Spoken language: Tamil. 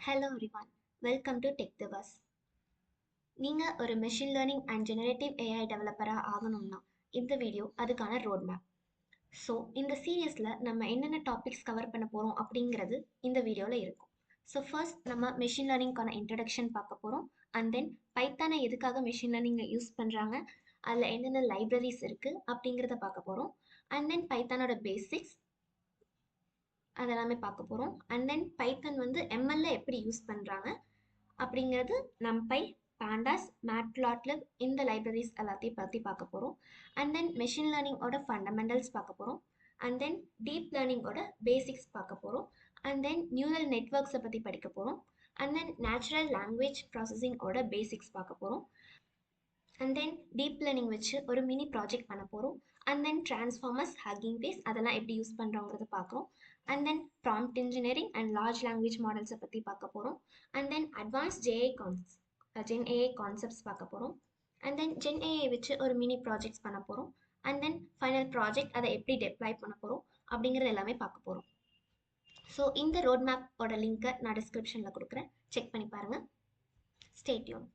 Hello everyone, welcome to Tech Divas. நீங்கள் ஒரு machine learning and generative AI டெவலப்பராக ஆகணும்னா இந்த வீடியோ அதுக்கான ரோட் மேப். ஸோ இந்த சீரியஸில் நம்ம என்னென்ன டாபிக்ஸ் கவர் பண்ண போகிறோம் அப்படிங்கிறது இந்த வீடியோவில் இருக்கும். ஸோ ஃபர்ஸ்ட் நம்ம மெஷின் லேர்னிங்கான இன்ட்ரடக்ஷன் பார்க்க போகிறோம். அண்ட் தென் பைத்தானை எதுக்காக மெஷின் லேர்னிங்கை யூஸ் பண்ணுறாங்க, அதில் என்னென்ன லைப்ரரிஸ் இருக்குது அப்படிங்கிறத பார்க்க போகிறோம். அண்ட் தென் பைத்தானோட பேசிக்ஸ் அதெல்லாமே பார்க்க போகிறோம். அண்ட் தென் பைத்தன் வந்து எம்எல்ல எப்படி யூஸ் பண்ணுறாங்க அப்படிங்கிறது நம்பை, பாண்டாஸ், மேட்லாட்லிப் இந்த லைப்ரரிஸ் எல்லாத்தையும் பற்றி பார்க்க போகிறோம். அண்ட் தென் மெஷின் லேர்னிங்கோட ஃபண்டமெண்டல்ஸ் பார்க்க போகிறோம். அண்ட் தென் டீப் லேர்னிங்கோட பேசிக்ஸ் பார்க்க போகிறோம். அண்ட் தென் நியூரல் நெட்ஒர்க்ஸை பற்றி படிக்க போகிறோம். அண்ட் தென் நேச்சுரல் லாங்குவேஜ் ப்ராசஸிங்கோட பேசிக்ஸ் பார்க்க போகிறோம். அண்ட் தென் டீப் லேர்னிங் வச்சு ஒரு மினி ப்ராஜெக்ட் பண்ண போகிறோம். And then transformers, hugging face அதெல்லாம் எப்படி யூஸ் பண்ணுறோங்கிறத பார்க்குறோம். And then prompt engineering and large language மாடல்ஸை பற்றி பார்க்க போகிறோம். And then advance gen AI concepts பார்க்க போகிறோம். அண்ட் தென் ஜென் ஏஐ வச்சு ஒரு மினி ப்ராஜெக்ட்ஸ் பண்ண போகிறோம். அண்ட் தென் ஃபைனல் ப்ராஜெக்ட் அதை எப்படி டெப்ளாய் பண்ண போகிறோம் அப்படிங்கிறது எல்லாமே பார்க்க போகிறோம். ஸோ இந்த ரோட் மேப்போட லிங்க்கை நான் டிஸ்கிரிப்ஷனில் கொடுக்குறேன், செக் பண்ணி பாருங்கள். Stay tune.